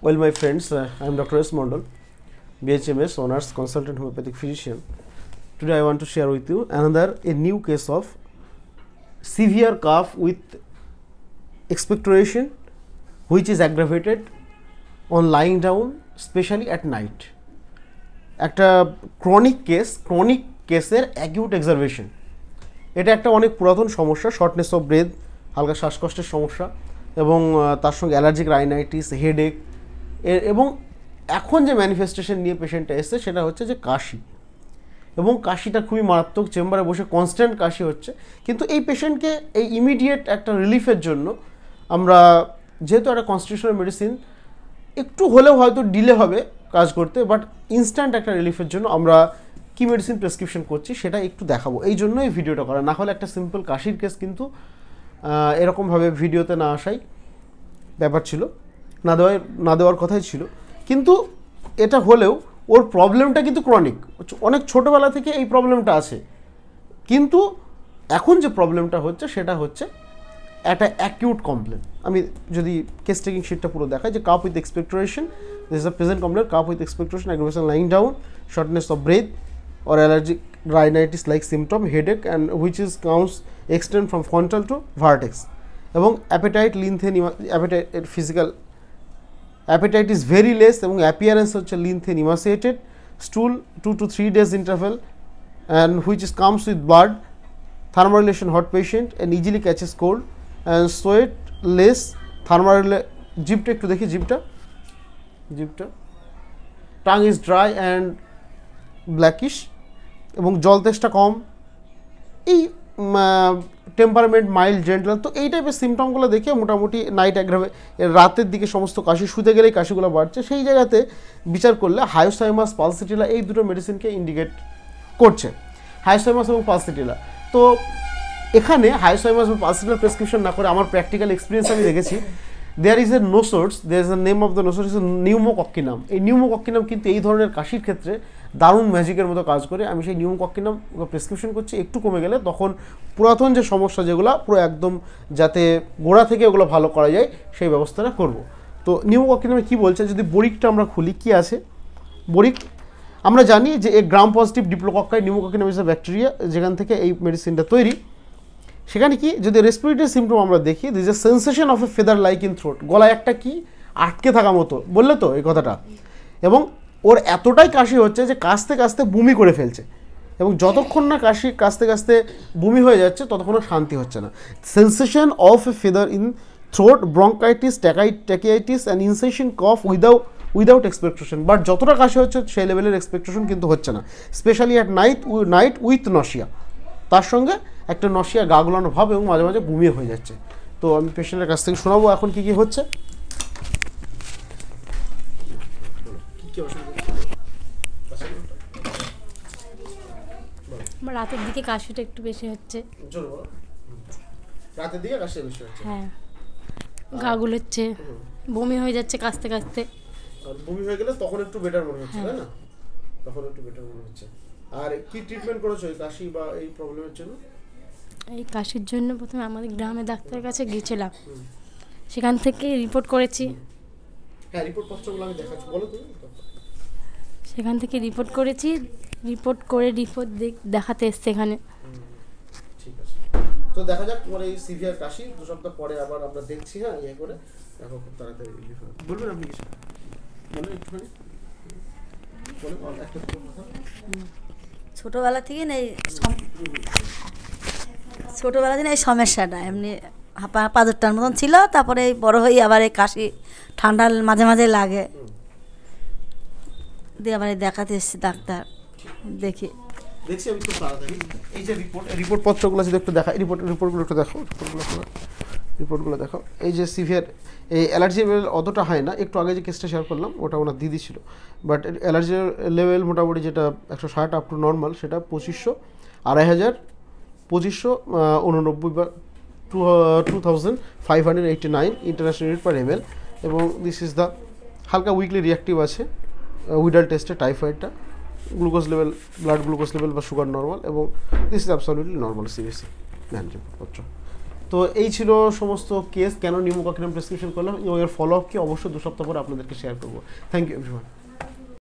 Well, my friends, I am Dr. S. Mondal, BHMS, Honors Consultant Homeopathic Physician. Today I want to share with you a new case of severe cough with expectoration which is aggravated on lying down, especially at night. একটা chronic কেসের acute এক্সারভেশন, এটা একটা অনেক পুরাতন সমস্যা, shortness of breadth, হালকা শ্বাসকষ্টের সমস্যা এবং তার সঙ্গে অ্যালার্জিক রাইনাইটিস, হেডেক এবং এখন যে ম্যানিফেস্টেশন নিয়ে পেশেন্টটা এসছে সেটা হচ্ছে যে কাশি, এবং কাশিটা খুবই মারাত্মক, চেম্বারে বসে কনস্ট্যান্ট কাশি হচ্ছে। কিন্তু এই পেশেন্টকে এই ইমিডিয়েট একটা রিলিফের জন্য আমরা যেহেতু একটা কনস্টিটিউশনাল মেডিসিন একটু হলেও হয়তো ডিলে হবে কাজ করতে, বাট ইনস্ট্যান্ট একটা রিলিফের জন্য আমরা কি মেডিসিন প্রেসক্রিপশন করছি সেটা একটু দেখাবো, এই জন্য এই ভিডিওটা করা। না হলে একটা সিম্পল কাশির কেস কিন্তু এরকমভাবে ভিডিওতে না আসাই ব্যাপার ছিল, না দেওয়ার কথাই ছিল। কিন্তু এটা হলেও ওর প্রবলেমটা কিন্তু ক্রনিক, অনেক ছোটোবেলা থেকে এই প্রবলেমটা আছে। কিন্তু এখন যে প্রবলেমটা হচ্ছে সেটা হচ্ছে একটা অ্যাকিউট কমপ্লেন। আমি যদি কেস টেকিং শিটটা পুরো দেখাই, যে cough with expectoration, this is a present complaint, cough with expectoration, aggravation lying down, shortness of breath or allergic rhinitis like symptom, headache and which is counts extend from frontal to vertex, এবং appetite physical appetite is very less এবং appearance হচ্ছে lengthen emaciated, stool 2 to 3 days interval and which is comes with blood, thermoregulation hot patient and easily catches cold and sweat less, জিভটা একটু দেখি, জিভটা tongue is dry and blackish এবং জল তেষ্টা কম, এই টেম্পারমেন্ট মাইল্ড জেন্টাল। তো এই টাইপের সিমটমগুলো দেখে মোটামুটি নাইট রাতের দিকে সমস্ত কাশি, শুতে গেলেই কাশিগুলো বাড়ছে, সেই জায়গাতে বিচার করলে হায়োসাইমাস, পালসিটিলা এই দুটো মেডিসিনকে ইন্ডিকেট করছে, হায়োসাইমাস এবং পালসিটিলা। তো এখানে হায়োসাইমাস এবং পালসিটিলা প্রেসক্রিপশন না করে আমার প্র্যাকটিক্যাল এক্সপিরিয়েন্স আমি দেখেছি, there is a nosode, there is a name of the nosode is pneumococcinum. এই নিউমোকক্কিনাম কিন্তু এই ধরনের কাশির ক্ষেত্রে দারুণ ম্যাজিকের মতো কাজ করে। আমি সেই নিউমোকক্কিনাম প্রেসক্রিপশন করছি, একটু কমে গেলে তখন পুরাতন যে সমস্যা যেগুলো পুরো একদম যাতে গোড়া থেকে ওগুলো ভালো করা যায় সেই ব্যবস্থাটা করব। তো নিউমোকক্কিনামে কী বলছে, যদি বরিকটা আমরা খুলি, কি আছে বরিক, আমরা জানি যে এই gram positive diplococci pneumococcinum is a bacteria, যেখান থেকে এই মেডিসিনটা তৈরি। সেখানে কি যদি রেসপিরেটরি সিমটম আমরা দেখি, this A sensation of a feather like in throat, গলায় একটা কি আটকে থাকা মতো, বললে তো এই কথাটা, এবং ওর এতটাই কাশি হচ্ছে যে কাশতে কাশতে বমি করে ফেলছে, এবং যতক্ষণ না কাশতে কাশতে বমি হয়ে যাচ্ছে ততক্ষণ শান্তি হচ্ছে না। Sensation of a feather in throat, bronchitis, tracheitis and incessant cough without expectation, but যতটা কাশি হচ্ছে সেই লেভেলের এক্সপেকটেশন কিন্তু হচ্ছে না, specially at night with nausea, তার সঙ্গে একটা নশিয়া গা গুলানো ভাব এবং মাঝে মাঝে বমি হয়ে যাচ্ছে। তো আমি পেশেন্টের কাছ থেকে শোনাবো এখন কি হচ্ছে। রাতের দিকে কাশিটা একটু বেশি হচ্ছে, রাতের দিকে কাশি বেশি হচ্ছে, হ্যাঁ, গা গুলোচ্ছে, বমি হয়ে যাচ্ছে কাশতে কাশতে, আর বমি হয়ে গেলে তখন একটু বেটার মনে হচ্ছে, তাই না? তখন একটু বেটার মনে হচ্ছে। আর কি ট্রিটমেন্ট করেছো এই কাশি বা এই প্রবলেমের জন্য? এই কাশির জন্য প্রথমে আমাদের গ্রামে ডাক্তারের কাছে গিয়েছিলাম, সেখান থেকে রিপোর্ট করেছি। হ্যাঁ, রিপোর্ট পত্রগুলো আমি দেখাচ্ছি, বলো তুমি। সেখান থেকে রিপোর্ট করেছি, রিপোর্ট দেখাতে এসছে এখানে। ঠিক আছে, তো দেখা যাক তোমার এই সিভিয়ার কাশি 2 সপ্তাহ পরে আবার আমরা দেখছি। হ্যাঁ, ইয়ে করে দেখো খুব তাড়াতাড়ি রিলিফ হবে। বলবেন আপনি কিছু? বলেন একটুখানি, বলেন একটা কথা। ছোটোবেলা থেকে এই সমস্যাটা এমনি পাঁচটার মতন ছিল, তারপরে বড় হয়ে আবার এই কাশি ঠান্ডা মাঝে মাঝে লাগে, দিয়ে আবার দেখাতে এসেছি ডাক্তার, দেখছি আমি খুব তাড়াতাড়ি এই যে রিপোর্ট পত্রগুলো যদি একটু দেখাই, রিপোর্টগুলো একটু দেখো, রিপোর্টগুলো দেখো। এই যে সিভিয়ার এই অ্যালার্জি লেভেল অতটা হয় না, একটু আগে যে কেসটা শেয়ার করলাম ওটা ওনার দিদি ছিল, বাট অ্যালার্জি লেভেল মোটামুটি যেটা 160 আপ টু নর্মাল, সেটা 2500, 2500, 2589 বা 2589 ইন্টারন্যাশনাল ইউনিট পার ml, এবং দিস ইজ দ্য হালকা উইকলি রিয়াক্টিভ আছে, উইডাল টেস্টে টাইফয়েডটা, glucose level, blood glucose level বা সুগার নর্মাল, এবং this is absolutely normal, CBC manageable পত্র। তো এই ছিল সমস্ত কেস, কেন নিউমোকক্রিয়াম প্রেসক্রিপশন করলাম এবং এর ফলো আপ কি অবশ্যই 2 সপ্তাহ পরে আপনাদেরকে শেয়ার করবো। Thank you everyone.